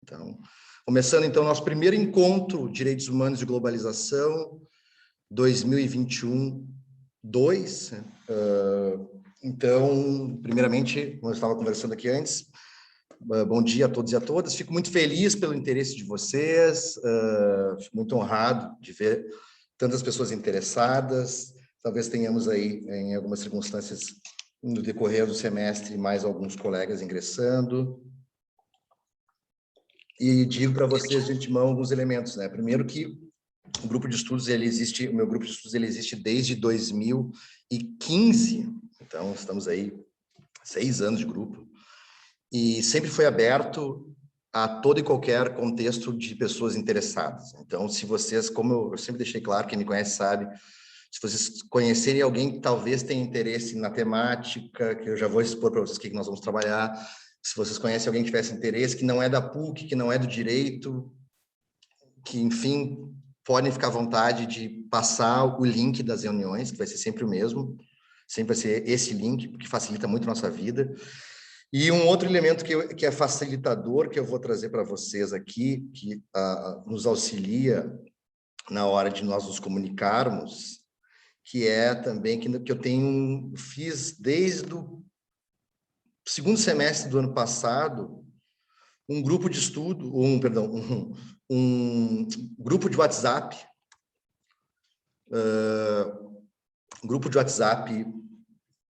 Então, começando então nosso primeiro encontro Direitos Humanos e Globalização 2021-2. Então, primeiramente, como eu estava conversando aqui antes, bom dia a todos e a todas. Fico muito feliz pelo interesse de vocês, fico muito honrado de ver tantas pessoas interessadas. Talvez tenhamos aí, em algumas circunstâncias, no decorrer do semestre, mais alguns colegas ingressando. E digo para vocês de antemão alguns elementos, né? Primeiro que o grupo de estudos, o meu grupo de estudos, ele existe desde 2015. Então, estamos aí 6 anos de grupo. E sempre foi aberto a todo e qualquer contexto de pessoas interessadas. Então, se vocês, como eu sempre deixei claro, quem me conhece sabe, se vocês conhecerem alguém que talvez tenha interesse na temática, que eu já vou expor para vocês o que nós vamos trabalhar, se vocês conhecem alguém que tivesse interesse, que não é da PUC, que não é do direito, que, enfim, podem ficar à vontade de passar o link das reuniões, que vai ser sempre o mesmo, sempre vai ser esse link, porque facilita muito a nossa vida. E um outro elemento que é facilitador, que eu vou trazer para vocês aqui, que nos auxilia na hora de nós nos comunicarmos, que é também que eu fiz desde o segundo semestre do ano passado, um grupo de estudo, um grupo de WhatsApp,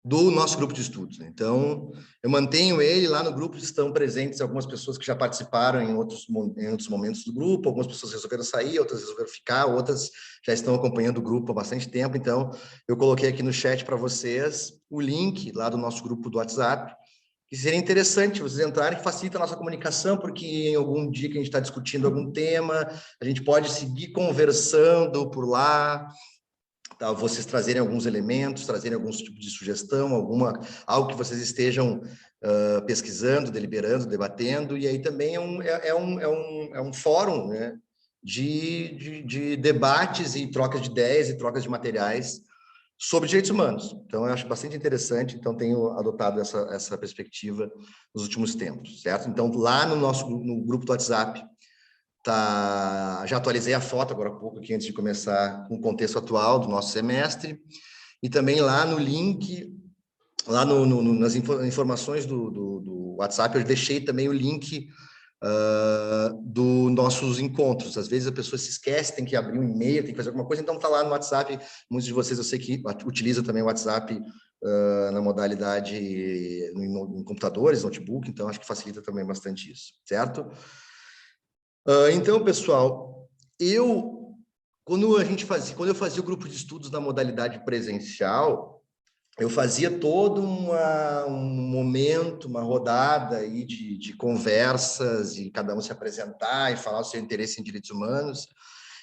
do nosso grupo de estudos. Então, eu mantenho ele lá no grupo, estão presentes algumas pessoas que já participaram em outros momentos do grupo, algumas pessoas resolveram sair, outras resolveram ficar, outras já estão acompanhando o grupo há bastante tempo. Então, eu coloquei aqui no chat para vocês o link lá do nosso grupo do WhatsApp, que seria interessante vocês entrarem, que facilita a nossa comunicação, porque em algum dia que a gente está discutindo algum tema, a gente pode seguir conversando por lá, tá? Vocês trazerem alguns elementos, trazerem algum tipo de sugestão, algo que vocês estejam pesquisando, deliberando, debatendo, e aí também é um fórum, né, de debates e trocas de ideias e trocas de materiais sobre direitos humanos. Então, eu acho bastante interessante, então tenho adotado essa perspectiva nos últimos tempos, certo? Então, lá no grupo do WhatsApp, já atualizei a foto agora há pouco, aqui, antes de começar, com o contexto atual do nosso semestre, e também lá no link, lá nas informações do WhatsApp, eu deixei também o link dos nossos encontros. Às vezes a pessoa se esquece, tem que abrir um e-mail, tem que fazer alguma coisa, então está lá no WhatsApp. Muitos de vocês eu sei que utilizam também o WhatsApp na modalidade em computadores, notebook, então acho que facilita também bastante isso, certo? Então, pessoal, quando eu fazia o grupo de estudos na modalidade presencial, eu fazia todo um momento, uma rodada aí de conversas, e cada um se apresentar e falar o seu interesse em direitos humanos.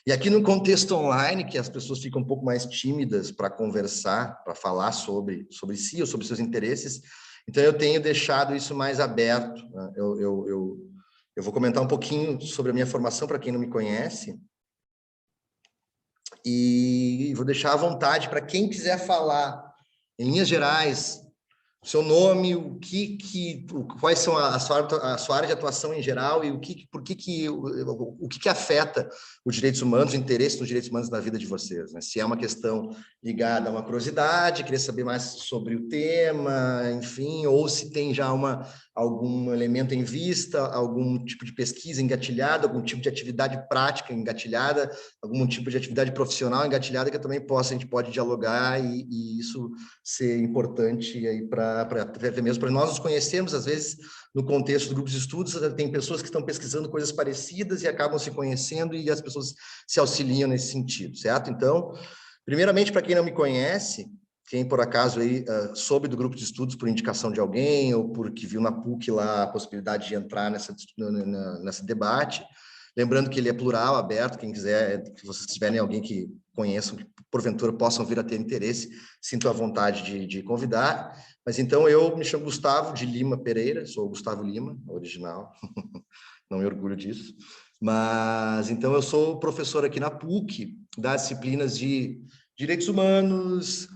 E aqui no contexto online, que as pessoas ficam um pouco mais tímidas para conversar, para falar sobre si ou sobre seus interesses, então eu tenho deixado isso mais aberto, né? Eu vou comentar um pouquinho sobre a minha formação, para quem não me conhece, e vou deixar à vontade para quem quiser falar, em linhas gerais, o seu nome, quais são a sua área de atuação em geral e o que afeta os direitos humanos, o interesse nos direitos humanos na vida de vocês, né? Se é uma questão ligada a uma curiosidade, querer saber mais sobre o tema, enfim, ou se tem já algum elemento em vista, algum tipo de pesquisa engatilhada, algum tipo de atividade prática engatilhada, algum tipo de atividade profissional engatilhada que também a gente pode dialogar e isso ser importante aí até mesmo para nós nos conhecermos. Às vezes, no contexto do grupo de estudos, tem pessoas que estão pesquisando coisas parecidas e acabam se conhecendo e as pessoas se auxiliam nesse sentido, certo? Então, primeiramente, para quem não me conhece, quem por acaso aí soube do grupo de estudos por indicação de alguém ou porque viu na PUC lá a possibilidade de entrar nesse debate, lembrando que ele é plural, aberto, quem quiser, se vocês tiverem alguém que conheçam, que porventura possam vir a ter interesse, sinto à vontade de convidar. Mas então eu me chamo Gustavo de Lima Pereira, sou Gustavo Lima, original, não me orgulho disso. Mas então eu sou professor aqui na PUC, das disciplinas de Direitos Humanos,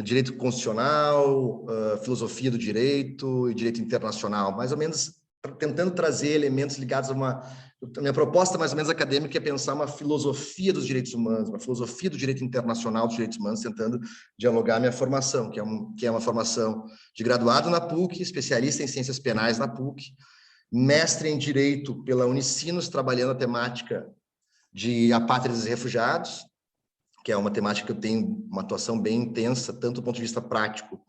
Direito Constitucional, Filosofia do Direito e Direito Internacional, mais ou menos tentando trazer elementos ligados a a minha proposta mais ou menos acadêmica é pensar uma filosofia dos direitos humanos, uma filosofia do direito internacional dos direitos humanos, tentando dialogar a minha formação, que é uma formação de graduado na PUC, especialista em ciências penais na PUC, mestre em direito pela Unicinos, trabalhando a temática de apátridas e refugiados, que é uma temática que eu tenho uma atuação bem intensa, tanto do ponto de vista prático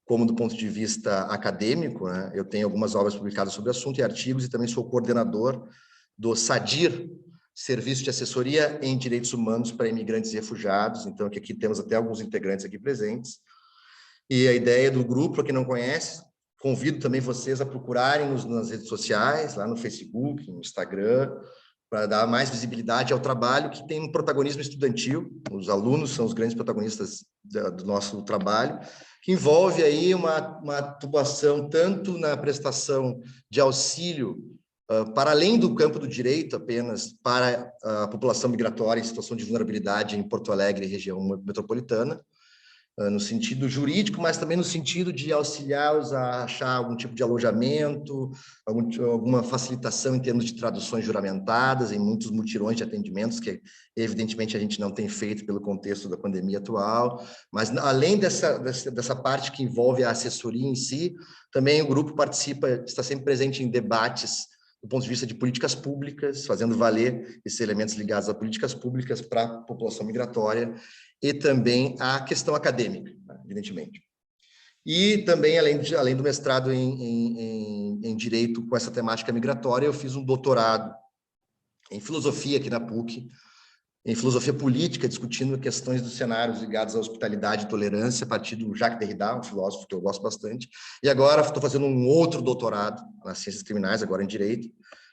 como do ponto de vista acadêmico, né? Eu tenho algumas obras publicadas sobre o assunto e artigos, e também sou coordenador do SADIR, Serviço de Assessoria em Direitos Humanos para Imigrantes e Refugiados. Então, aqui temos até alguns integrantes aqui presentes. E a ideia do grupo, para quem não conhece, convido também vocês a procurarem-nos nas redes sociais, lá no Facebook, no Instagram, para dar mais visibilidade ao trabalho que tem um protagonismo estudantil. Os alunos são os grandes protagonistas do nosso trabalho, que envolve aí uma atuação tanto na prestação de auxílio para além do campo do direito apenas, para a população migratória em situação de vulnerabilidade em Porto Alegre e região metropolitana, no sentido jurídico, mas também no sentido de auxiliá-los a achar algum tipo de alojamento, alguma facilitação em termos de traduções juramentadas, em muitos mutirões de atendimentos, que evidentemente a gente não tem feito pelo contexto da pandemia atual, mas além dessa parte que envolve a assessoria em si, também o grupo participa, está sempre presente em debates do ponto de vista de políticas públicas, fazendo valer esses elementos ligados a políticas públicas para a população migratória, e também a questão acadêmica, evidentemente. E também, além do mestrado em Direito com essa temática migratória, eu fiz um doutorado em Filosofia aqui na PUC, em Filosofia Política, discutindo questões dos cenários ligados à hospitalidade e tolerância, a partir do Jacques Derrida, um filósofo que eu gosto bastante. E agora estou fazendo um outro doutorado nas Ciências Criminais, agora em Direito,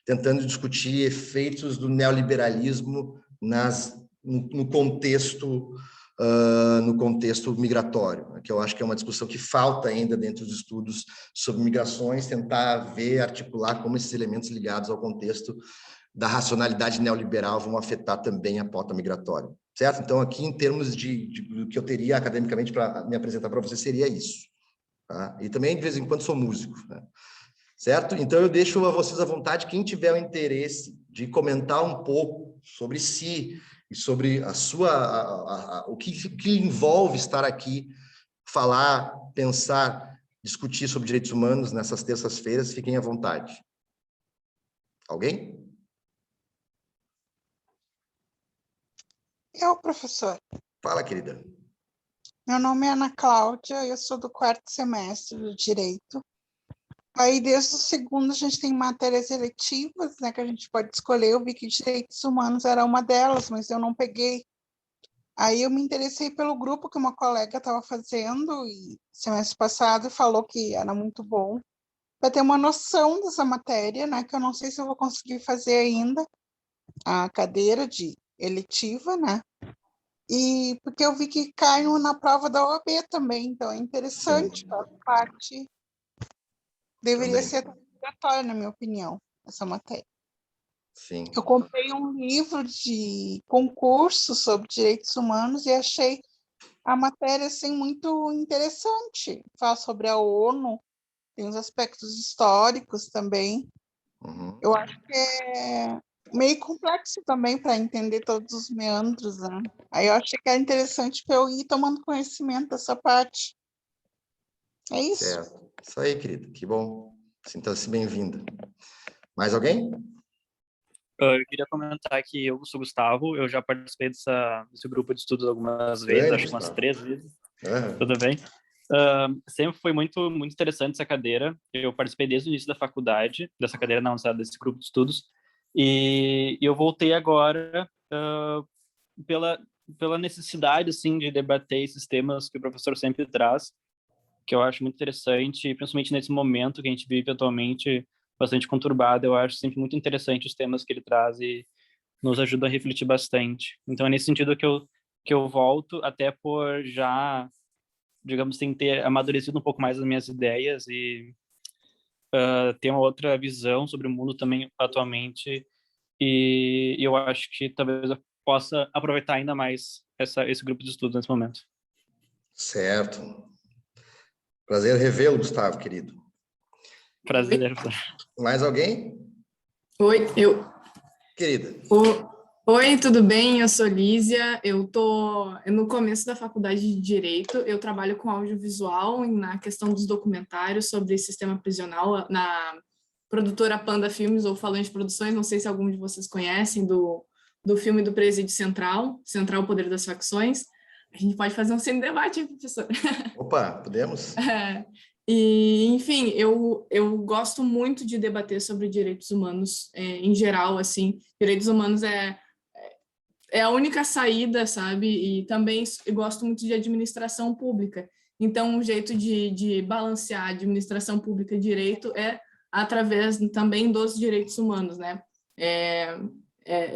tentando discutir efeitos do neoliberalismo no contexto migratório, que eu acho que é uma discussão que falta ainda dentro dos estudos sobre migrações, tentar ver, articular como esses elementos ligados ao contexto da racionalidade neoliberal vão afetar também a pauta migratória, certo? Então, aqui, em termos do que eu teria academicamente para me apresentar para você, seria isso. Tá? E também, de vez em quando, sou músico, né? Certo? Então, eu deixo a vocês à vontade, quem tiver o interesse de comentar um pouco sobre si e sobre o que envolve estar aqui, falar, pensar, discutir sobre direitos humanos nessas terças-feiras, fiquem à vontade. Alguém? Eu, professor. Fala, querida. Meu nome é Ana Cláudia, eu sou do 4º semestre do Direito. Aí, desde o segundo, a gente tem matérias eletivas, né, que a gente pode escolher. Eu vi que Direitos Humanos era uma delas, mas eu não peguei. Aí eu me interessei pelo grupo que uma colega estava fazendo, e semestre passado falou que era muito bom, para ter uma noção dessa matéria, né, que eu não sei se eu vou conseguir fazer ainda, a cadeira de eletiva, né? E porque eu vi que cai na prova da OAB também, então é interessante, a parte deveria Também. ser obrigatória, na minha opinião, essa matéria. Sim. Eu comprei um livro de concurso sobre direitos humanos e achei a matéria assim, muito interessante. Fala sobre a ONU, tem os aspectos históricos também. Uhum. Eu acho que é meio complexo também para entender todos os meandros, né? Aí eu achei que era interessante para eu ir tomando conhecimento dessa parte. É isso. Certo. Isso aí, querida. Que bom. Sinta-se bem-vinda. Mais alguém? Eu queria comentar que eu sou Gustavo, eu já participei desse grupo de estudos algumas vezes, Grande, acho que umas Gustavo. 3 vezes. Uhum. Tudo bem? Sempre foi muito, muito interessante essa cadeira. Eu participei desde o início da faculdade, dessa cadeira não, desse grupo de estudos. E eu voltei agora pela necessidade, assim, de debater esses temas que o professor sempre traz, que eu acho muito interessante, principalmente nesse momento que a gente vive atualmente, bastante conturbado. Eu acho sempre muito interessante os temas que ele traz e nos ajuda a refletir bastante. Então, é nesse sentido que eu volto, até por já, digamos assim, ter amadurecido um pouco mais as minhas ideias e ter uma outra visão sobre o mundo também atualmente. E eu acho que talvez eu possa aproveitar ainda mais esse grupo de estudos nesse momento. Certo. Prazer revê-lo, Gustavo, querido. Prazer. Mais alguém? Oi, Querida. Oi, tudo bem? Eu sou Lísia, eu tô no começo da faculdade de Direito, eu trabalho com audiovisual na questão dos documentários sobre sistema prisional na produtora Panda Filmes ou Falange Produções, não sei se algum de vocês conhecem do filme do Presídio Central, o Poder das Facções. A gente pode fazer um cine-debate, hein, professor? Opa, podemos? E, enfim, eu gosto muito de debater sobre direitos humanos em geral, assim, direitos humanos é a única saída, sabe? E também eu gosto muito de administração pública. Então, um jeito de balancear administração pública e direito é através também dos direitos humanos, né?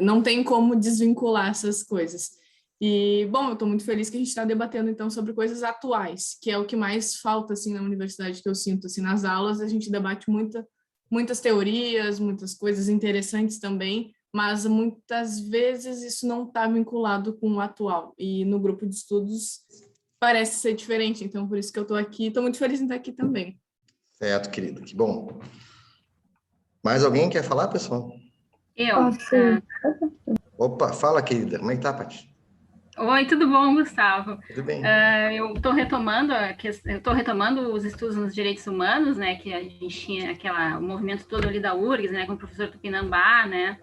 Não tem como desvincular essas coisas. E, bom, eu estou muito feliz que a gente está debatendo, então, sobre coisas atuais, que é o que mais falta, assim, na universidade, que eu sinto, assim, nas aulas, a gente debate muitas teorias, muitas coisas interessantes também, mas muitas vezes isso não está vinculado com o atual. E no grupo de estudos parece ser diferente, então por isso que eu estou aqui. Estou muito feliz em estar aqui também. Certo, querida, que bom. Mais alguém quer falar, pessoal? Opa, fala, querida. Como é que tá, Paty? Oi, tudo bom, Gustavo? Tudo bem. Eu estou retomando os estudos nos direitos humanos, né, que a gente tinha o movimento todo ali da URGS, né, com o professor Tupinambá, né,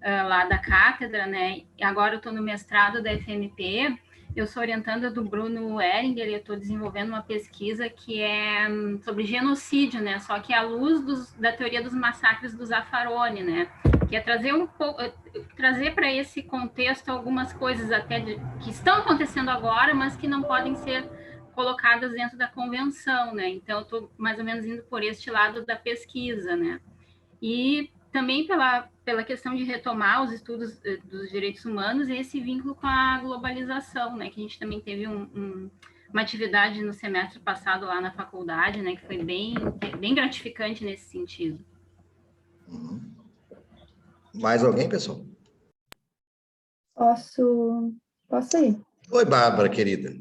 lá da cátedra, né, e agora eu estou no mestrado da FMP, eu sou orientanda do Bruno Ehringer e eu estou desenvolvendo uma pesquisa que é sobre genocídio, né, só que à luz da teoria dos massacres do Zaffaroni, né, que é trazer para esse contexto algumas coisas até que estão acontecendo agora, mas que não podem ser colocadas dentro da convenção, né? Então, eu estou mais ou menos indo por este lado da pesquisa, né? E também pela questão de retomar os estudos dos direitos humanos e esse vínculo com a globalização, né? Que a gente também teve uma atividade no semestre passado lá na faculdade, né? Que foi bem gratificante nesse sentido. Uhum. Mais alguém, pessoal? Posso ir? Oi, Bárbara, querida.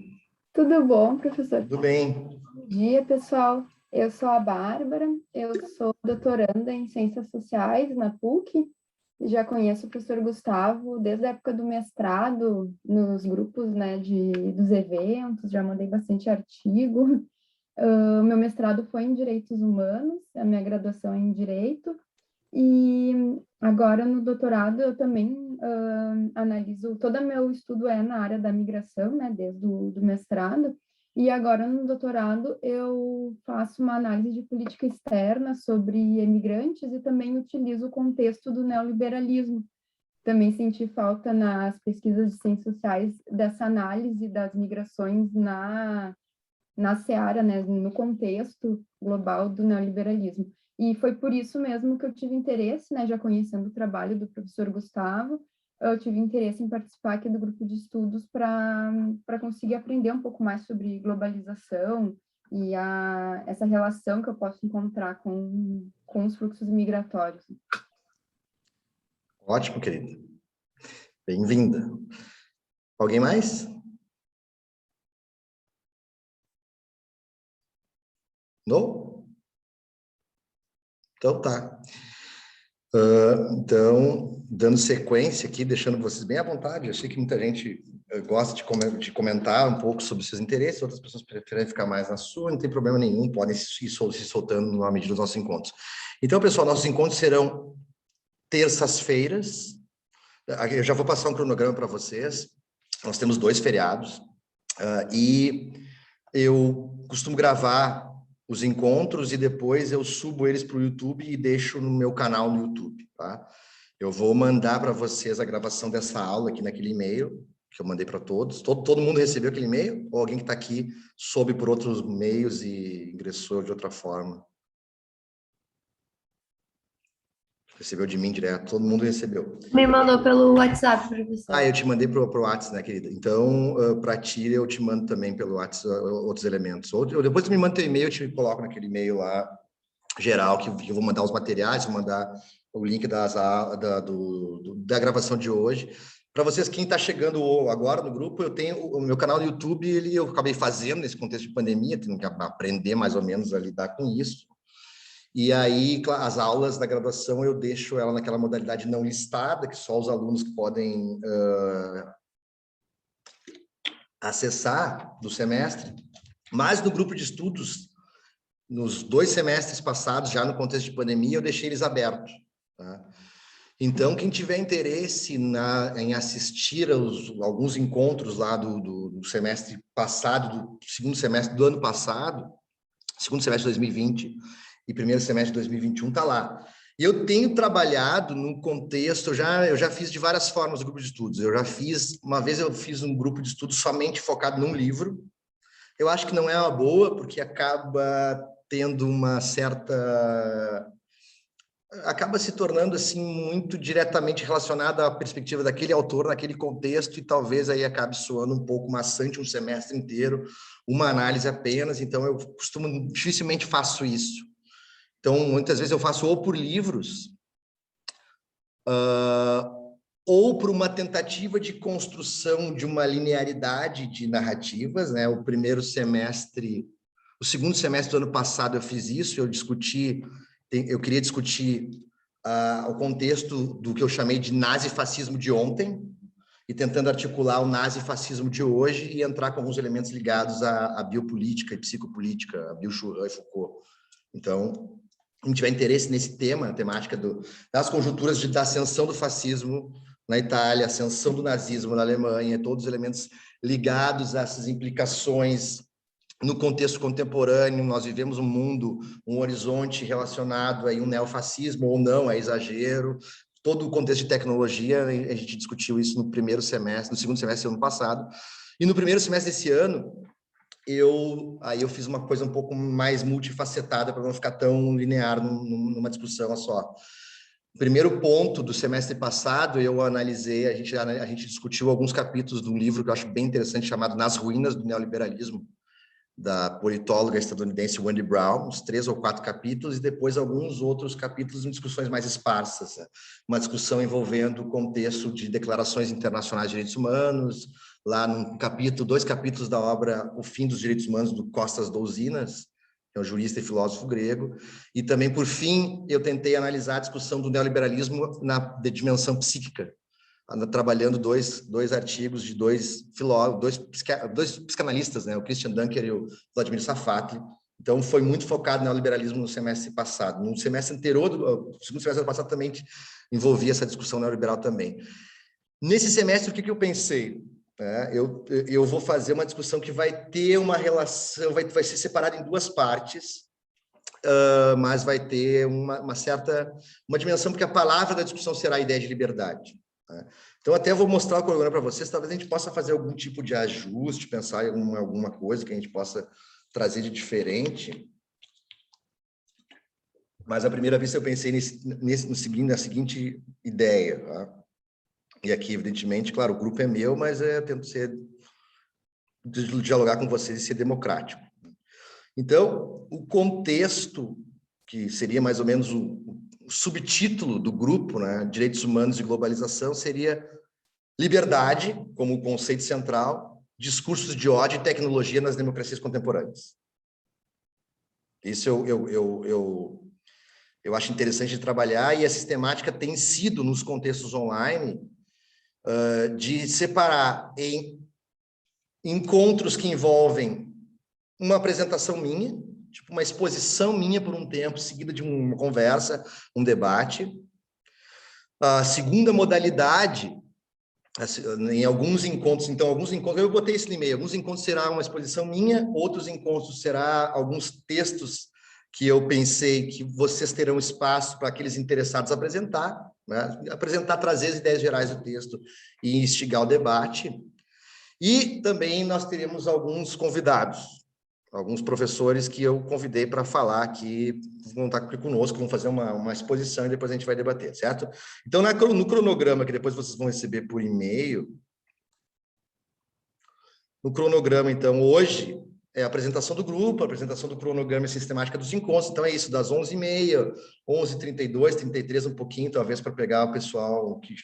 Tudo bom, professor? Tudo bem. Bom dia, pessoal. Eu sou a Bárbara, eu sou doutoranda em Ciências Sociais na PUC. Já conheço o professor Gustavo desde a época do mestrado, nos grupos, né, dos eventos, já mandei bastante artigo. Meu mestrado foi em Direitos Humanos, a minha graduação é em Direito. E agora no doutorado eu também analiso, todo meu estudo é na área da migração, né, desde o mestrado, e agora no doutorado eu faço uma análise de política externa sobre imigrantes e também utilizo o contexto do neoliberalismo. Também senti falta nas pesquisas de ciências sociais dessa análise das migrações na seara, né, no contexto global do neoliberalismo. E foi por isso mesmo que eu tive interesse, né, já conhecendo o trabalho do professor Gustavo, eu tive interesse em participar aqui do grupo de estudos para conseguir aprender um pouco mais sobre globalização e essa relação que eu posso encontrar com os fluxos migratórios. Ótimo, querida. Bem-vinda. Alguém mais? Não? Então tá. Então, dando sequência aqui, deixando vocês bem à vontade, eu sei que muita gente gosta de comentar um pouco sobre seus interesses, outras pessoas preferem ficar mais na sua, não tem problema nenhum, podem ir se soltando na medida dos nossos encontros. Então, pessoal, nossos encontros serão terças-feiras. Eu já vou passar um cronograma para vocês. Nós temos 2 feriados e eu costumo gravar os encontros e depois eu subo eles para o YouTube e deixo no meu canal no YouTube, tá? Eu vou mandar para vocês a gravação dessa aula aqui naquele e-mail que eu mandei para todos. Todo mundo recebeu aquele e-mail? Ou alguém que está aqui soube por outros meios e ingressou de outra forma? Recebeu de mim direto, todo mundo recebeu. Me mandou pelo WhatsApp, professor. Eu te mandei pro WhatsApp, né, querida? Então, para ti, eu te mando também pelo WhatsApp outros elementos. Ou depois tu me manda teu e-mail, eu te coloco naquele e-mail lá, geral, que eu vou mandar os materiais, vou mandar o link da gravação de hoje. Para vocês, quem está chegando agora no grupo, eu tenho o meu canal no YouTube, eu acabei fazendo nesse contexto de pandemia, tenho que aprender mais ou menos a lidar com isso. E aí, as aulas da graduação, eu deixo ela naquela modalidade não listada, que só os alunos que podem acessar do semestre. Mas no grupo de estudos, nos 2 semestres passados, já no contexto de pandemia, eu deixei eles abertos. Tá? Então, quem tiver interesse em assistir alguns encontros lá do semestre passado, do segundo semestre do ano passado, segundo semestre de 2020 e primeiro semestre de 2021, está lá. E eu tenho trabalhado no contexto, eu já fiz de várias formas o grupo de estudos. Uma vez eu fiz um grupo de estudos somente focado num livro. Eu acho que não é uma boa, porque acaba tendo uma certa... acaba se tornando assim muito diretamente relacionada à perspectiva daquele autor naquele contexto, e talvez aí acabe soando um pouco maçante um semestre inteiro, uma análise apenas. Então eu dificilmente faço isso. Então muitas vezes eu faço ou por livros, ou por uma tentativa de construção de uma linearidade de narrativas, né? O segundo semestre do ano passado eu fiz isso, eu queria discutir o contexto do que eu chamei de nazifascismo de ontem, e tentando articular o nazifascismo de hoje e entrar com alguns elementos ligados à biopolítica e psicopolítica, a Bill e Foucault. Então, quem tiver interesse nesse tema, a temática das conjunturas da ascensão do fascismo na Itália, ascensão do nazismo na Alemanha, todos os elementos ligados a essas implicações no contexto contemporâneo. Nós vivemos um mundo, um horizonte relacionado a um neofascismo ou não, é exagero. Todo o contexto de tecnologia, a gente discutiu isso no segundo semestre do ano passado. E no primeiro semestre desse ano, eu fiz uma coisa um pouco mais multifacetada para não ficar tão linear numa discussão só. O primeiro ponto do semestre passado, eu analisei, a gente discutiu alguns capítulos de um livro que eu acho bem interessante, chamado Nas Ruínas do Neoliberalismo, da politóloga estadunidense Wendy Brown, uns 3 ou 4 capítulos, e depois alguns outros capítulos em discussões mais esparsas, né? Uma discussão envolvendo o contexto de declarações internacionais de direitos humanos, lá no capítulo, 2 capítulos da obra O Fim dos Direitos Humanos, do Costas Douzinas, que é um jurista e filósofo grego, e também, por fim, eu tentei analisar a discussão do neoliberalismo na dimensão psíquica, trabalhando dois artigos de dois psicanalistas, né? O Christian Dunker e o Vladimir Safatli. Então, foi muito focado no neoliberalismo no semestre passado. No semestre anterior, o segundo semestre do passado, também envolvia essa discussão neoliberal também. Nesse semestre, o que eu pensei? Eu vou fazer uma discussão que vai ter uma relação, vai ser separada em 2 partes, mas vai ter uma dimensão, porque a palavra da discussão será a ideia de liberdade. Então, até vou mostrar o cronograma para vocês, talvez a gente possa fazer algum tipo de ajuste, pensar em alguma coisa que a gente possa trazer de diferente. Mas, à primeira vista, eu pensei na seguinte ideia. Tá? E aqui, evidentemente, claro, o grupo é meu, mas eu tento dialogar com vocês e ser democrático. Então, o contexto, que seria mais ou menos o subtítulo do grupo, né, Direitos Humanos e Globalização, seria liberdade como conceito central, discursos de ódio e tecnologia nas democracias contemporâneas. Isso eu acho interessante de trabalhar, e a sistemática tem sido, nos contextos online, de separar em encontros que envolvem uma apresentação minha, tipo uma exposição minha por um tempo, seguida de uma conversa, um debate. A segunda modalidade, em alguns encontros, eu botei isso no e-mail, alguns encontros será uma exposição minha, outros encontros será alguns textos que eu pensei que vocês terão espaço para aqueles interessados apresentar, né? Trazer as ideias gerais do texto e instigar o debate. E também nós teremos alguns convidados, alguns professores que eu convidei para falar aqui, vão estar aqui conosco, vão fazer uma exposição e depois a gente vai debater, certo? Então, no cronograma, que depois vocês vão receber por e-mail, no cronograma, então, hoje, é a apresentação do grupo, a apresentação do cronograma e sistemática dos encontros. Então, é isso, das 11h30, 11h32, 33, um pouquinho, talvez, para pegar o pessoal que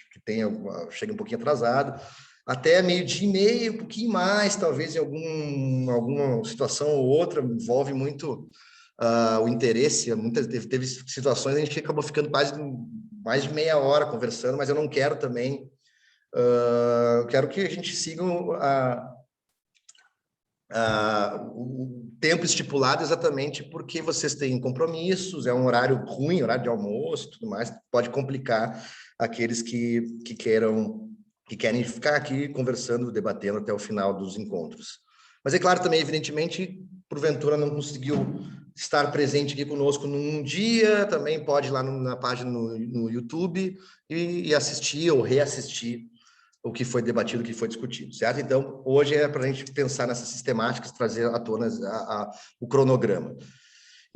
chega um pouquinho atrasado, até 12h30, um pouquinho mais, talvez em alguma situação ou outra, envolve muito o interesse. Teve situações, a gente acabou ficando quase mais de meia hora conversando, mas eu não quero também, quero que a gente siga o tempo estipulado, exatamente porque vocês têm compromissos, é um horário ruim, horário de almoço, tudo mais, pode complicar aqueles que querem ficar aqui conversando, debatendo até o final dos encontros. Mas é claro também, evidentemente, porventura não conseguiu estar presente aqui conosco num dia, também pode ir lá na página no YouTube e assistir ou reassistir o que foi debatido, o que foi discutido, certo? Então, hoje é para a gente pensar nessas sistemáticas, trazer à tona o cronograma.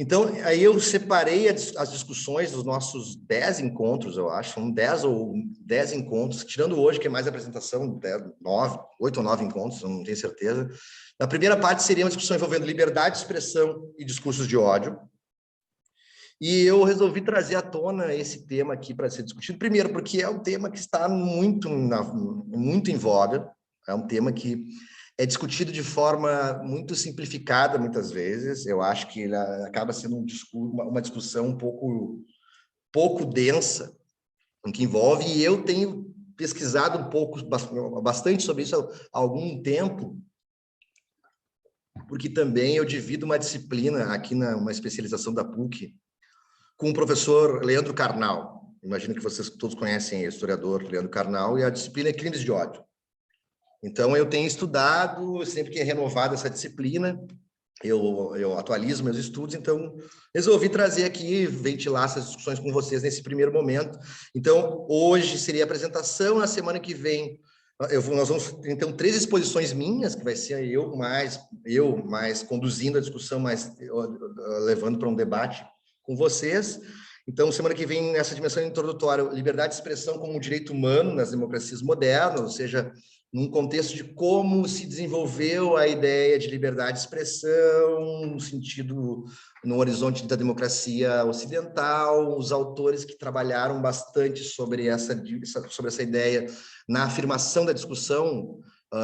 Então, aí eu separei as discussões dos nossos 10 encontros, eu acho, são 10 encontros, tirando hoje, que é mais apresentação, 8 ou 9 encontros, eu não tenho certeza. Na primeira parte seria uma discussão envolvendo liberdade de expressão e discursos de ódio. E eu resolvi trazer à tona esse tema aqui para ser discutido, primeiro porque é um tema que está muito em voga, é um tema que é discutido de forma muito simplificada, muitas vezes. Eu acho que ele acaba sendo uma discussão um pouco densa, no que envolve, e eu tenho pesquisado bastante sobre isso há algum tempo, porque também eu divido uma disciplina aqui uma especialização da PUC, com o professor Leandro Carnal. Imagino que vocês todos conhecem o historiador Leandro Carnal, e a disciplina é Crimes de Ódio. Então, eu tenho estudado, sempre que é renovada essa disciplina, eu atualizo meus estudos, então resolvi trazer aqui, ventilar essas discussões com vocês nesse primeiro momento. Então, hoje seria a apresentação, na semana que vem nós vamos, então, 3 exposições minhas, que vai ser eu mais conduzindo a discussão, mais levando para um debate com vocês. Então, semana que vem, nessa dimensão introdutória, liberdade de expressão como um direito humano nas democracias modernas, ou seja, num contexto de como se desenvolveu a ideia de liberdade de expressão, no sentido, no horizonte da democracia ocidental, os autores que trabalharam bastante sobre essa ideia na afirmação da discussão,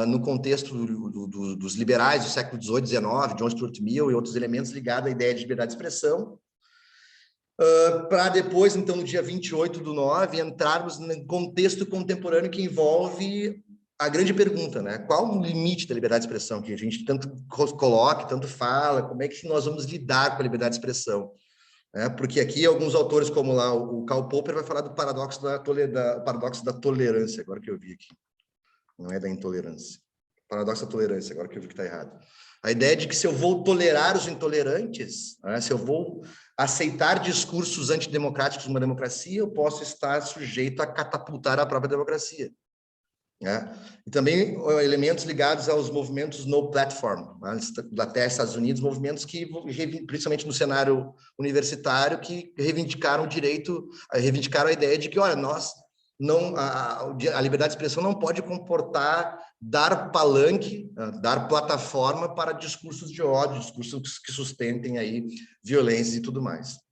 no contexto dos liberais do século XVIII e XIX, John Stuart Mill e outros elementos ligados à ideia de liberdade de expressão, para depois, então, no dia 28/9, entrarmos no contexto contemporâneo que envolve a grande pergunta, né? Qual o limite da liberdade de expressão que a gente tanto coloca, tanto fala, como é que nós vamos lidar com a liberdade de expressão? Porque aqui alguns autores, como lá o Karl Popper, vai falar do paradoxo da tolerância, agora que eu vi aqui. Não é da intolerância. Paradoxo da tolerância, agora que eu vi que está errado. A ideia de que se eu vou tolerar os intolerantes, se eu vou aceitar discursos antidemocráticos numa democracia, eu posso estar sujeito a catapultar a própria democracia. E também elementos ligados aos movimentos no platform, Inglaterra e Estados Unidos, movimentos que, principalmente no cenário universitário, que reivindicaram reivindicaram a ideia de que, olha, a liberdade de expressão não pode comportar dar palanque, dar plataforma para discursos de ódio, discursos que sustentem aí violência e tudo mais.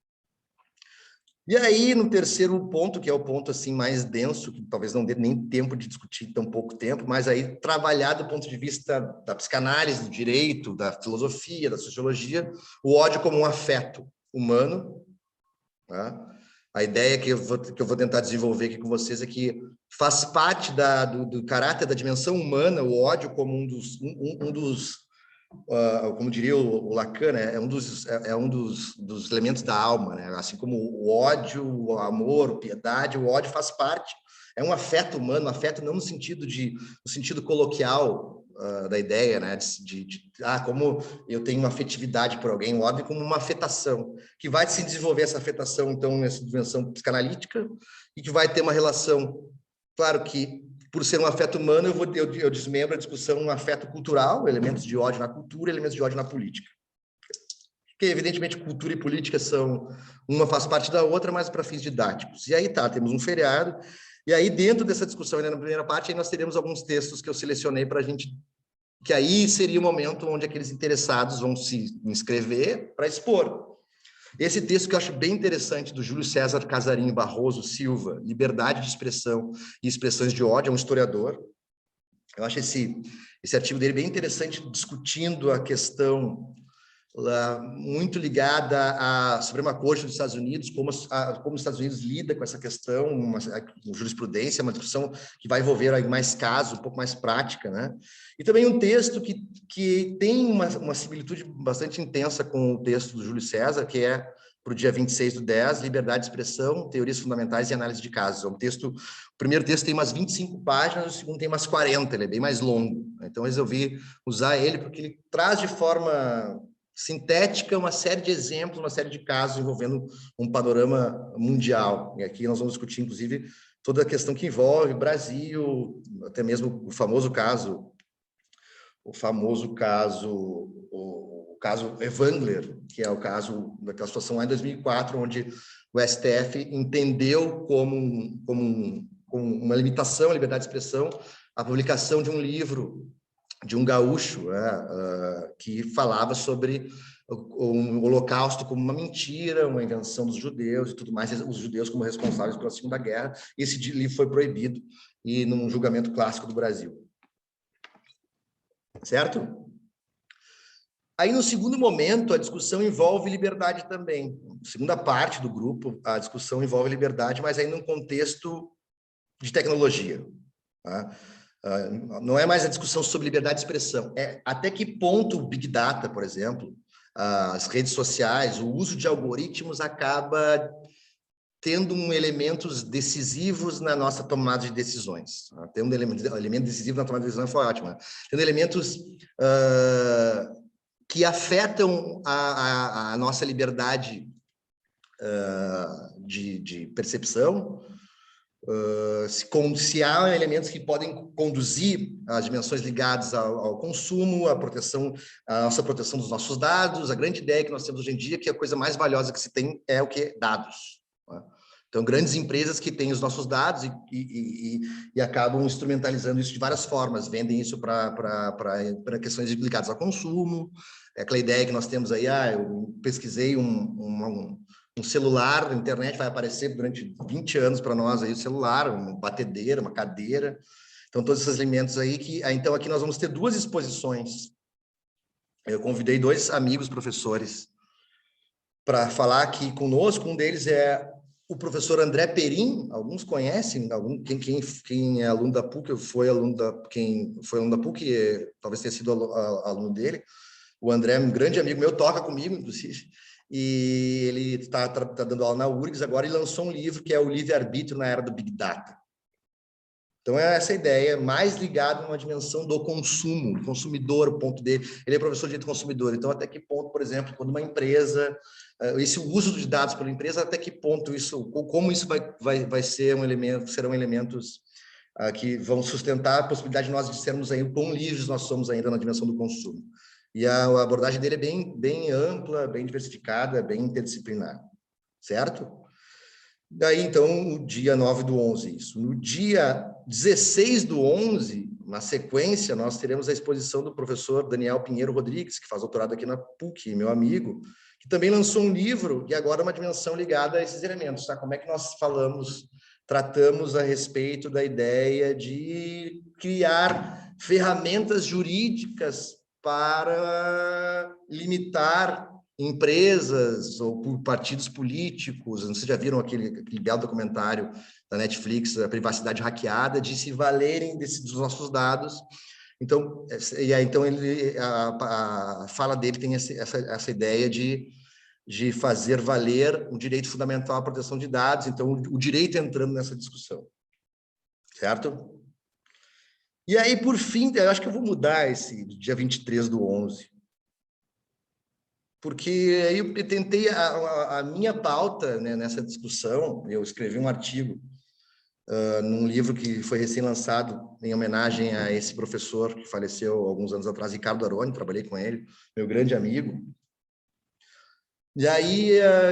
E aí, no terceiro ponto, que é o ponto assim mais denso, que talvez não dê nem tempo de discutir tão pouco tempo, mas aí trabalhar do ponto de vista da psicanálise, do direito, da filosofia, da sociologia, o ódio como um afeto humano. A ideia que eu vou tentar desenvolver aqui com vocês é que faz parte do caráter da dimensão humana, o ódio como um dos como diria o Lacan, né? é um dos elementos da alma, né? Assim como o ódio, o amor, a piedade, o ódio faz parte, é um afeto humano, um afeto não no sentido coloquial da ideia, né? Como eu tenho uma afetividade por alguém, o ódio como uma afetação, que vai se desenvolver essa afetação, então, nessa dimensão psicanalítica, e que vai ter uma relação, claro que por ser um afeto humano, eu desmembro a discussão um afeto cultural, elementos de ódio na cultura, elementos de ódio na política. Porque, evidentemente, cultura e política uma faz parte da outra, mas para fins didáticos. E aí temos um feriado, e aí dentro dessa discussão, ainda na primeira parte, aí nós teremos alguns textos que eu selecionei para a gente, que aí seria o momento onde aqueles interessados vão se inscrever para expor. Esse texto que eu acho bem interessante, do Júlio César Casarinho Barroso Silva, Liberdade de Expressão e Expressões de Ódio, é um historiador. Eu acho esse artigo dele bem interessante, discutindo a questão muito ligada à Suprema Corte dos Estados Unidos, como os Estados Unidos lida com essa questão, uma jurisprudência, uma discussão que vai envolver aí mais casos, um pouco mais prática, né? E também um texto que tem uma similitude bastante intensa com o texto do Júlio César, que é para o dia 26/10, Liberdade de Expressão, Teorias Fundamentais e Análise de Casos. É um texto, o primeiro texto tem umas 25 páginas, o segundo tem umas 40, ele é bem mais longo. Então, eu resolvi usar ele porque ele traz de forma sintética uma série de exemplos, uma série de casos envolvendo um panorama mundial. E aqui nós vamos discutir, inclusive, toda a questão que envolve Brasil, até mesmo o caso Evandler, que é o caso daquela situação lá em 2004, onde o STF entendeu como uma limitação à liberdade de expressão a publicação de um livro de um gaúcho, que falava sobre o Holocausto como uma mentira, uma invenção dos judeus e tudo mais, os judeus como responsáveis pela Segunda Guerra. Esse livro foi proibido e num julgamento clássico do Brasil. Certo? Aí, no segundo momento, a discussão envolve liberdade também. Segunda parte do grupo, a discussão envolve liberdade, mas aí num contexto de tecnologia. Tá? Não é mais a discussão sobre liberdade de expressão, é até que ponto o Big Data, por exemplo, as redes sociais, o uso de algoritmos acaba tendo elementos decisivos na nossa tomada de decisões. Tendo um elemento decisivo na tomada de decisão foi ótimo. Tendo elementos que afetam a nossa liberdade de percepção, se há elementos que podem conduzir as dimensões ligadas ao consumo, a nossa proteção dos nossos dados. A grande ideia que nós temos hoje em dia é que a coisa mais valiosa que se tem é o que? Dados. Então, grandes empresas que têm os nossos dados e acabam instrumentalizando isso de várias formas, vendem isso para questões ligadas ao consumo. É aquela ideia que nós temos aí, eu pesquisei um celular, a internet vai aparecer durante 20 anos para nós, aí o celular, uma batedeira, uma cadeira. Então, todos esses elementos aí então, aqui nós vamos ter duas exposições. Eu convidei 2 amigos professores para falar aqui conosco. Um deles é o professor André Perim, alguns conhecem, quem é aluno da PUC, quem foi aluno da PUC, talvez tenha sido aluno dele. O André é um grande amigo meu, toca comigo, inclusive, e ele está dando aula na URGS agora e lançou um livro que é o Livre-Arbítrio na Era do Big Data. Então, é essa ideia, mais ligada a uma dimensão do consumo, do consumidor, o ponto dele. Ele é professor de direito do consumidor, então até que ponto, por exemplo, quando uma empresa, esse uso de dados pela empresa, até que ponto como isso vai ser um elemento, serão elementos que vão sustentar a possibilidade de nós dissermos aí o quão livres nós somos ainda na dimensão do consumo. E a abordagem dele é bem ampla, bem diversificada, bem interdisciplinar, certo? Daí, então, o dia 9/11, isso. No dia 16/11, na sequência, nós teremos a exposição do professor Daniel Pinheiro Rodrigues, que faz doutorado aqui na PUC, meu amigo, que também lançou um livro, e agora uma dimensão ligada a esses elementos, tá? Como é que nós tratamos a respeito da ideia de criar ferramentas jurídicas para limitar empresas ou partidos políticos. Não sei se já viram aquele belo documentário da Netflix, a privacidade hackeada, de se valerem dos nossos dados. Então, a fala dele tem essa ideia de fazer valer o direito fundamental à proteção de dados, então o direito entrando nessa discussão, certo? E aí, por fim, eu acho que eu vou mudar esse dia 23/11, porque aí eu tentei a minha pauta, né, nessa discussão. Eu escrevi um artigo num livro que foi recém-lançado em homenagem a esse professor que faleceu alguns anos atrás, Ricardo Aroni, trabalhei com ele, meu grande amigo. E aí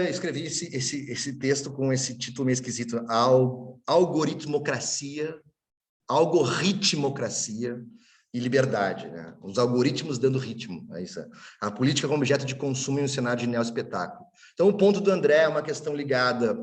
escrevi esse texto com esse título meio esquisito, Algoritmocracia e liberdade, né? Os algoritmos dando ritmo, é isso. A política como objeto de consumo em um cenário de neoespetáculo. Então, o ponto do André é uma questão ligada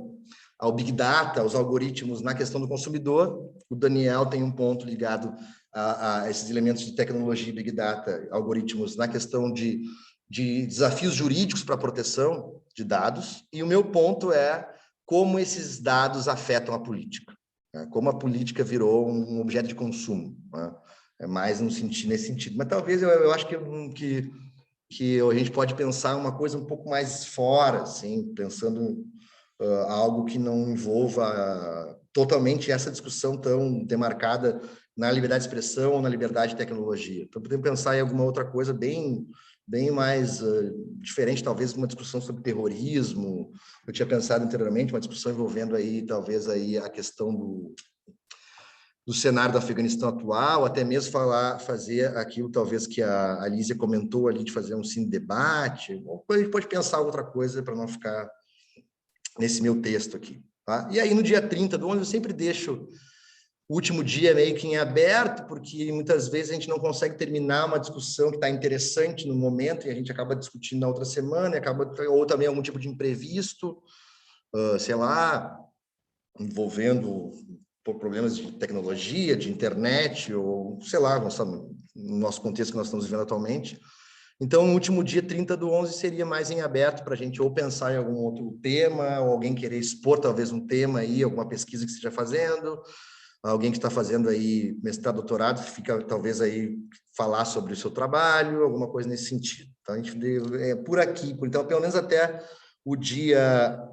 ao Big Data, aos algoritmos na questão do consumidor. O Daniel tem um ponto ligado a esses elementos de tecnologia e Big Data, algoritmos na questão de de desafios jurídicos para a proteção de dados, e o meu ponto é como esses dados afetam a política, né? Como a política virou um objeto de consumo, né? É mais nesse sentido. Mas talvez eu acho que a gente pode pensar uma coisa um pouco mais fora, assim, pensando algo que não envolva totalmente essa discussão tão demarcada na liberdade de expressão ou na liberdade de tecnologia. Então, podemos pensar em alguma outra coisa bem mais diferente, talvez uma discussão sobre terrorismo. Eu tinha pensado anteriormente uma discussão envolvendo aí, talvez, aí a questão do cenário do Afeganistão atual, até mesmo fazer aquilo, talvez, que a Lísia comentou ali, de fazer um cine debate. Ou a gente pode pensar outra coisa para não ficar nesse meu texto aqui. Tá? E aí, no dia 30/11, eu sempre deixo o último dia meio que em aberto, porque muitas vezes a gente não consegue terminar uma discussão que está interessante no momento e a gente acaba discutindo na outra semana, ou também algum tipo de imprevisto, sei lá, envolvendo por problemas de tecnologia, de internet, ou sei lá, no nosso contexto que nós estamos vivendo atualmente. Então, o último dia, 30/11, seria mais em aberto para a gente ou pensar em algum outro tema, ou alguém querer expor talvez um tema aí, alguma pesquisa que esteja fazendo, alguém que está fazendo aí mestrado, doutorado, fica talvez aí falar sobre o seu trabalho, alguma coisa nesse sentido. Então, a gente por aqui, então, pelo menos até o dia...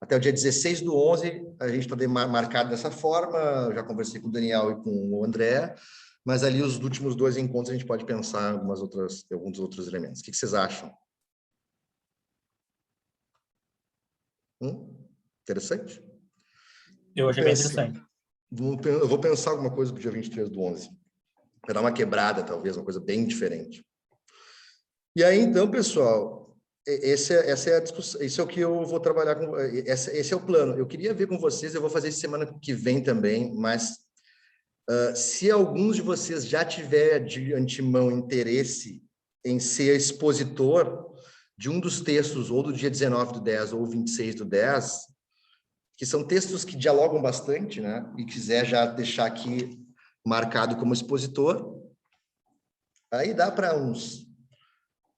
Até o dia 16/11, a gente está marcado dessa forma. Eu já conversei com o Daniel e com o André, mas ali os últimos 2 encontros a gente pode pensar alguns outros elementos. O que vocês acham? Interessante? Eu achei bem interessante. Eu vou pensar alguma coisa para o dia 23/11. Para dar uma quebrada, talvez, uma coisa bem diferente. E aí, então, pessoal, essa é a discussão, isso é o que eu vou trabalhar com, esse é o plano. Eu queria ver com vocês, eu vou fazer isso semana que vem também, mas se alguns de vocês já tiver de antemão interesse em ser expositor de um dos textos, ou do dia 19/10 ou 26/10, que são textos que dialogam bastante, né? E quiser já deixar aqui marcado como expositor, aí dá para uns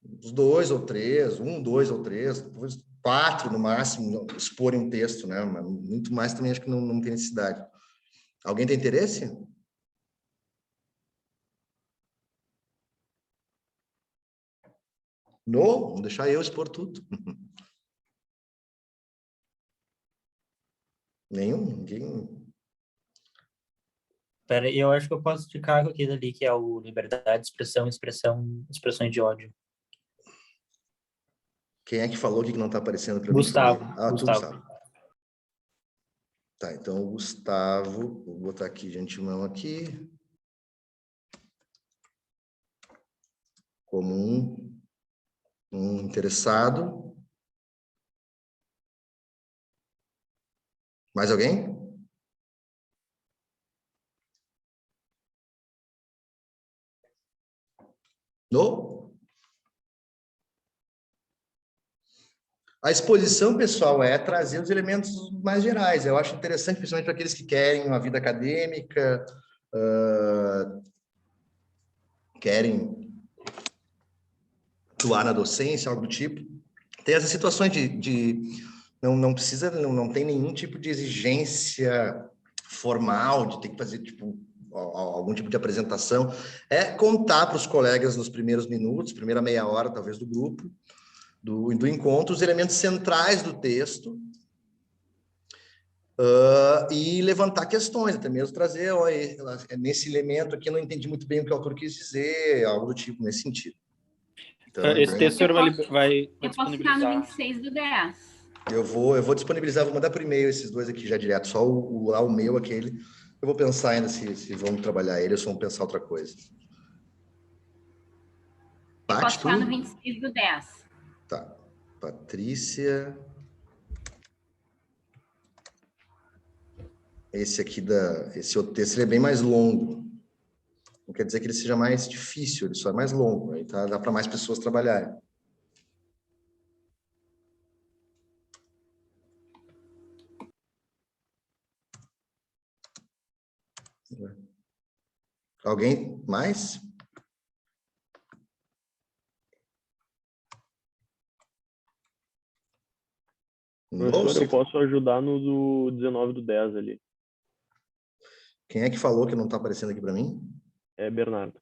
2 ou 3, 1, 2 ou 3, depois 4 no máximo, exporem um texto, né? Mas muito mais também acho que não tem necessidade. Alguém tem interesse? Não, vamos deixar eu expor tudo. Nenhum? Ninguém? Pera, eu acho que eu posso ficar com aquilo ali, que é o liberdade de expressão, expressões de ódio. Quem é que falou que não está aparecendo para mim? Gustavo. Tu, Gustavo. Tá, então o Gustavo, vou botar aqui de antemão aqui, como um interessado. Mais alguém? Não? A exposição, pessoal, é trazer os elementos mais gerais. Eu acho interessante, principalmente para aqueles que querem uma vida acadêmica, querem atuar na docência, algo do tipo. Tem essas situações não precisa, não tem nenhum tipo de exigência formal de ter que fazer tipo algum tipo de apresentação. É contar para os colegas nos primeiros minutos, primeira meia hora, talvez, do grupo, do encontro, os elementos centrais do texto, e levantar questões, até mesmo trazer, nesse elemento aqui eu não entendi muito bem o que o autor quis dizer, algo do tipo, nesse sentido. Então, Esse texto vai eu posso ficar no 26/10. Eu vou disponibilizar, vou mandar por e-mail esses 2 aqui já direto, só o meu, aquele. Eu vou pensar ainda se vamos trabalhar ele ou se vamos pensar outra coisa. Eu posso ficar no 26/10. Tá. Patrícia. Esse outro texto ele é bem mais longo. Não quer dizer que ele seja mais difícil, ele só é mais longo. Aí dá para mais pessoas trabalharem. Alguém mais? Professor, eu posso ajudar no do 19/10 ali. Quem é que falou que não está aparecendo aqui para mim? É Bernardo.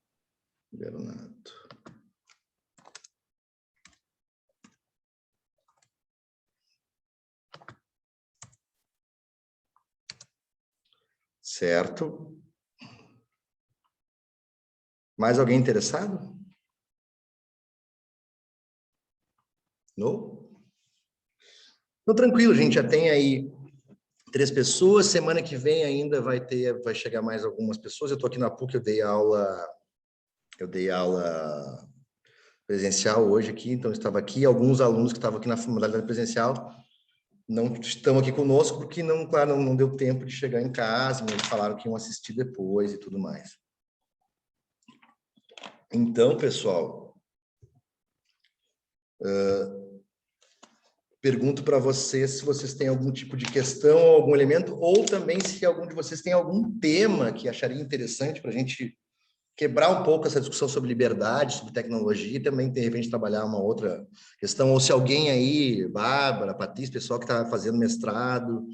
Bernardo. Certo. Mais alguém interessado? Não? Então, tranquilo, gente, já tem aí 3 pessoas. Semana que vem ainda vai chegar mais algumas pessoas. Eu estou aqui na PUC, eu dei aula presencial hoje aqui, então eu estava aqui. Alguns alunos que estavam aqui na modalidade presencial não estão aqui conosco porque claro, não deu tempo de chegar em casa, mas falaram que iam assistir depois e tudo mais. Então, pessoal, pergunto para vocês se vocês têm algum tipo de questão ou algum elemento, ou também se algum de vocês tem algum tema que acharia interessante para a gente quebrar um pouco essa discussão sobre liberdade, sobre tecnologia, e também, de repente, trabalhar uma outra questão. Ou se alguém aí, Bárbara, Patrícia, pessoal que está fazendo mestrado,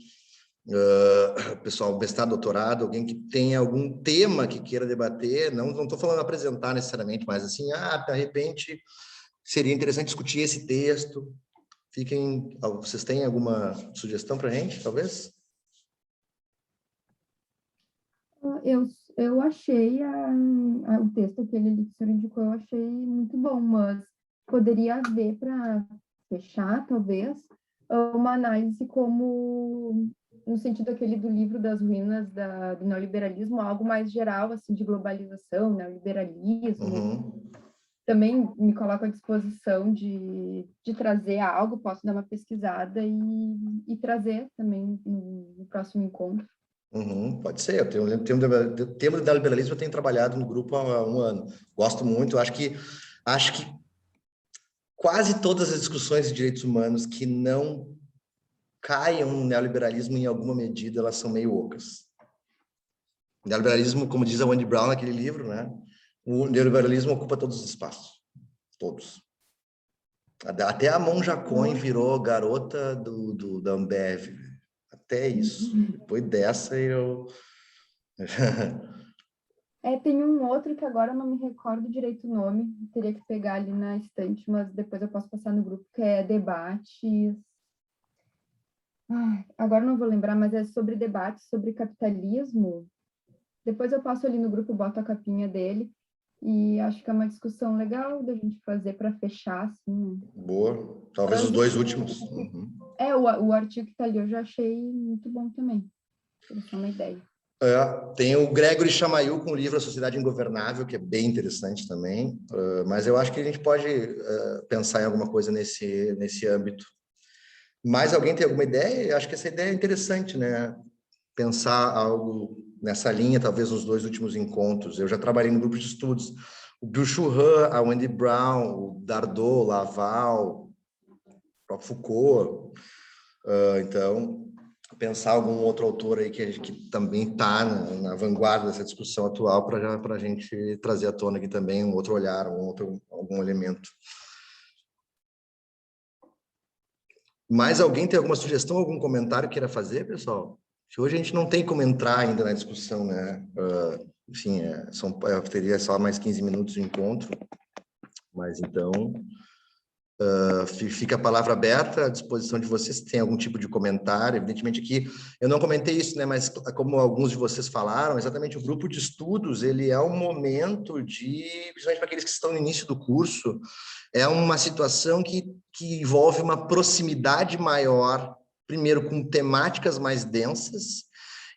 pessoal, mestrado, doutorado, alguém que tenha algum tema que queira debater, não estou falando apresentar necessariamente, mas assim, de repente, seria interessante discutir esse texto. Vocês têm alguma sugestão para a gente, talvez? Eu achei o texto que ele que o senhor indicou, eu achei muito bom, mas poderia haver, para fechar, talvez, uma análise como, no sentido aquele do livro das ruínas do neoliberalismo, algo mais geral, assim, de globalização, neoliberalismo. Uhum. Também me coloco à disposição de trazer algo, posso dar uma pesquisada e trazer também no próximo encontro. Uhum, pode ser. O tema do liberalismo eu tenho trabalhado no grupo há 1 ano. Gosto muito. Acho que quase todas as discussões de direitos humanos que não caiam no neoliberalismo em alguma medida, elas são meio ocas. O neoliberalismo, como diz a Wendy Brown naquele livro, né? O neoliberalismo ocupa todos os espaços. Todos. Até a Monja Cohen virou garota da Ambev. Até isso. Depois dessa, eu... Tem um outro que agora eu não me recordo direito o nome, teria que pegar ali na estante, mas depois eu posso passar no grupo, que é debates... agora não vou lembrar, mas é sobre debates sobre capitalismo. Depois eu passo ali no grupo, boto a capinha dele, e acho que é uma discussão legal da gente fazer para fechar, assim. Boa. Talvez os 2 últimos. Uhum. O artigo que está ali eu já achei muito bom também. Para ter uma ideia. Tem o Gregory Chamail com o livro A Sociedade Ingovernável, que é bem interessante também, mas eu acho que a gente pode pensar em alguma coisa nesse âmbito. Mais alguém tem alguma ideia? Eu acho que essa ideia é interessante, né? Pensar algo nessa linha, talvez nos 2 últimos encontros. Eu já trabalhei no grupo de estudos. O Bill Churran, a Wendy Brown, o Dardot, o Laval, o próprio Foucault. Então, pensar algum outro autor aí que também está na vanguarda dessa discussão atual para a gente trazer à tona aqui também um outro olhar, algum elemento. Mais alguém tem alguma sugestão, algum comentário que queira fazer, pessoal? Que hoje a gente não tem como entrar ainda na discussão, né? Enfim, teria só mais 15 minutos de encontro, mas então fica a palavra aberta à disposição de vocês, se tem algum tipo de comentário. Evidentemente aqui, eu não comentei isso, né? Mas como alguns de vocês falaram, exatamente o grupo de estudos, ele é um momento principalmente para aqueles que estão no início do curso, é uma situação que envolve uma proximidade maior, primeiro com temáticas mais densas,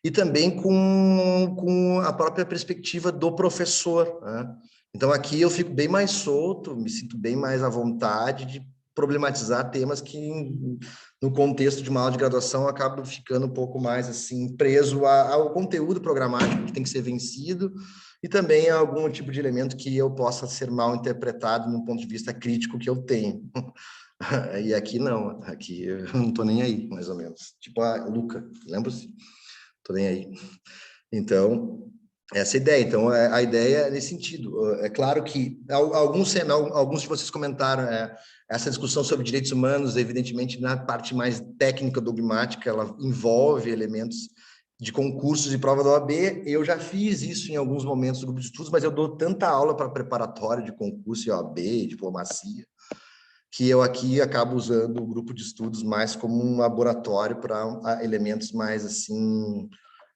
e também com a própria perspectiva do professor, né? Então, aqui eu fico bem mais solto, me sinto bem mais à vontade de problematizar temas que, no contexto de uma aula de graduação, eu acabo ficando um pouco mais assim preso ao conteúdo programático que tem que ser vencido e também a algum tipo de elemento que eu possa ser mal interpretado no ponto de vista crítico que eu tenho. E aqui não, aqui eu não estou nem aí, mais ou menos. Tipo a Luca, lembra-se? Estou nem aí. Então, essa ideia. Então, a ideia é nesse sentido. É claro que alguns de vocês comentaram essa discussão sobre direitos humanos, evidentemente, na parte mais técnica, dogmática, ela envolve elementos de concursos e prova da OAB. Eu já fiz isso em alguns momentos do grupo de estudos, mas eu dou tanta aula para preparatório de concurso e OAB, diplomacia, que eu aqui acabo usando o grupo de estudos mais como um laboratório para elementos mais, assim,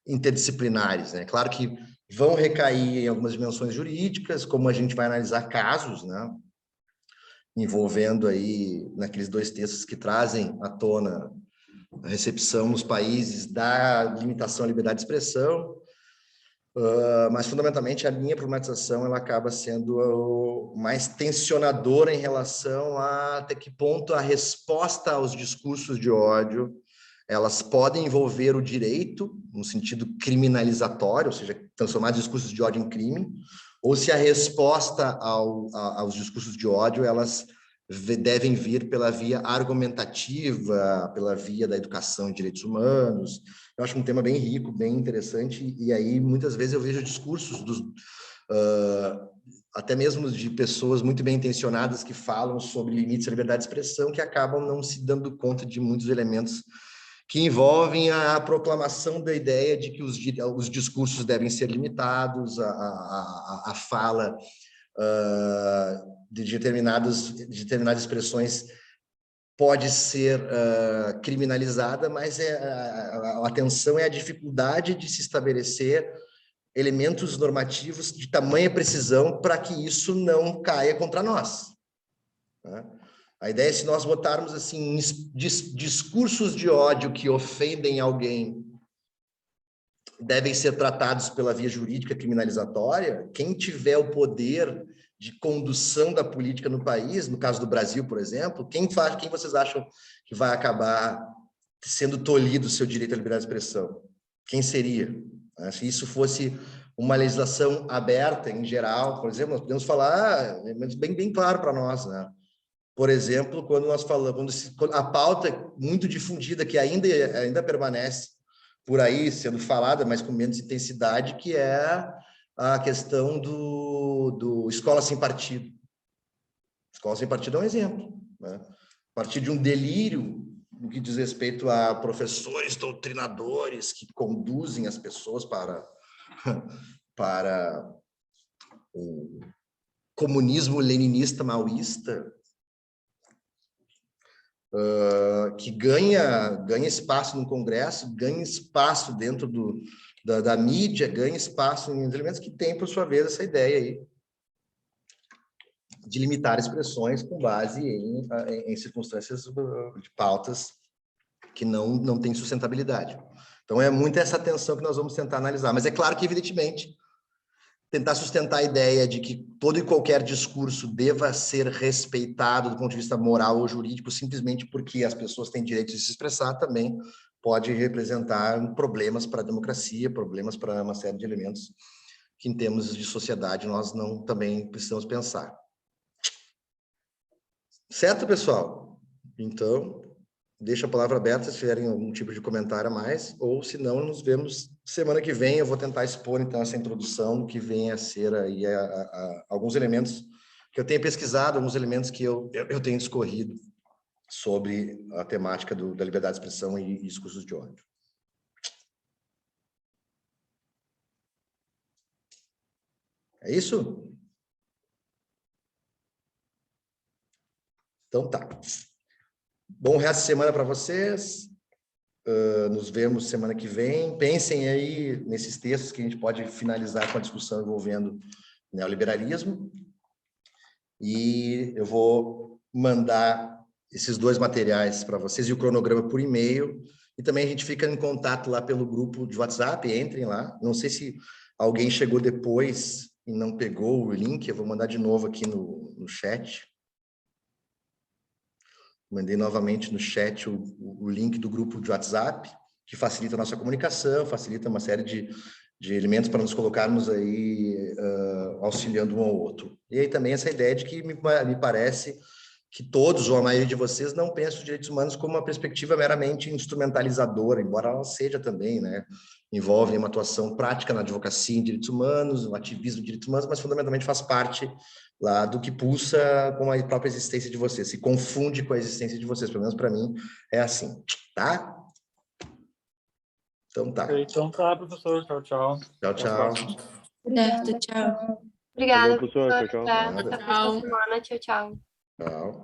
interdisciplinares, né? Claro que vão recair em algumas dimensões jurídicas, como a gente vai analisar casos, né? Envolvendo aí, naqueles 2 textos que trazem à tona a recepção nos países da limitação à liberdade de expressão, mas fundamentalmente a minha problematização ela acaba sendo mais tensionadora em relação a até que ponto a resposta aos discursos de ódio elas podem envolver o direito no sentido criminalizatório, ou seja, transformar discursos de ódio em crime, ou se a resposta aos discursos de ódio elas devem vir pela via argumentativa, pela via da educação em direitos humanos. Eu acho um tema bem rico, bem interessante, e aí muitas vezes eu vejo discursos até mesmo de pessoas muito bem intencionadas que falam sobre limites à liberdade de expressão, que acabam não se dando conta de muitos elementos que envolvem a proclamação da ideia de que os discursos devem ser limitados, a fala de determinadas expressões pode ser criminalizada, mas a atenção é a dificuldade de se estabelecer elementos normativos de tamanha precisão para que isso não caia contra nós, né? A ideia é se nós botarmos assim discursos de ódio que ofendem alguém devem ser tratados pela via jurídica criminalizatória. Quem tiver o poder de condução da política no país, no caso do Brasil, por exemplo, quem vocês acham que vai acabar sendo tolhido o seu direito à liberdade de expressão? Quem seria? Se isso fosse uma legislação aberta em geral, por exemplo, nós podemos falar bem claro para nós, né? Por exemplo, quando nós falamos, a pauta muito difundida, que ainda permanece por aí, sendo falada, mas com menos intensidade, que é a questão do escola sem partido. Escola sem partido é um exemplo, né? A partir de um delírio no que diz respeito a professores doutrinadores que conduzem as pessoas para o comunismo leninista maoísta, que ganha espaço no Congresso, ganha espaço dentro da mídia, ganha espaço em elementos que têm, por sua vez, essa ideia aí de limitar expressões com base em circunstâncias de pautas que não têm sustentabilidade. Então, é muito essa tensão que nós vamos tentar analisar. Mas é claro que, evidentemente, tentar sustentar a ideia de que todo e qualquer discurso deva ser respeitado do ponto de vista moral ou jurídico, simplesmente porque as pessoas têm direito de se expressar, também pode representar problemas para a democracia, problemas para uma série de elementos que, em termos de sociedade, nós também precisamos pensar. Certo, pessoal? Então, deixo a palavra aberta se tiverem algum tipo de comentário a mais, ou se não, nos vemos semana que vem. Eu vou tentar expor, então, essa introdução do que vem a ser aí alguns elementos que eu tenho pesquisado, alguns elementos que eu tenho discorrido sobre a temática da liberdade de expressão e discursos de ódio. É isso? Então tá. Bom resto de semana para vocês. Nos vemos semana que vem. Pensem aí nesses textos que a gente pode finalizar com a discussão envolvendo neoliberalismo. E eu vou mandar esses 2 materiais para vocês e o cronograma por e-mail. E também a gente fica em contato lá pelo grupo de WhatsApp. Entrem lá. Não sei se alguém chegou depois e não pegou o link. Eu vou mandar de novo aqui no chat. Mandei novamente no chat o link do grupo de WhatsApp, que facilita a nossa comunicação, facilita uma série de elementos para nos colocarmos aí auxiliando um ao outro. E aí também essa ideia de que me parece que todos, ou a maioria de vocês, não pensam os direitos humanos como uma perspectiva meramente instrumentalizadora, embora ela seja também, né? Envolve uma atuação prática na advocacia em direitos humanos, no ativismo de direitos humanos, mas fundamentalmente faz parte lá do que pulsa com a própria existência de vocês, se confunde com a existência de vocês, pelo menos para mim é assim, tá? Então tá. Então tá, professor. Tchau, tchau. Tchau, tchau. Obrigada, Certo, tchau. Obrigada, Valeu, professor. professor. Tchau, tchau. Até Nada. a próxima semana. Tchau, tchau. Tchau.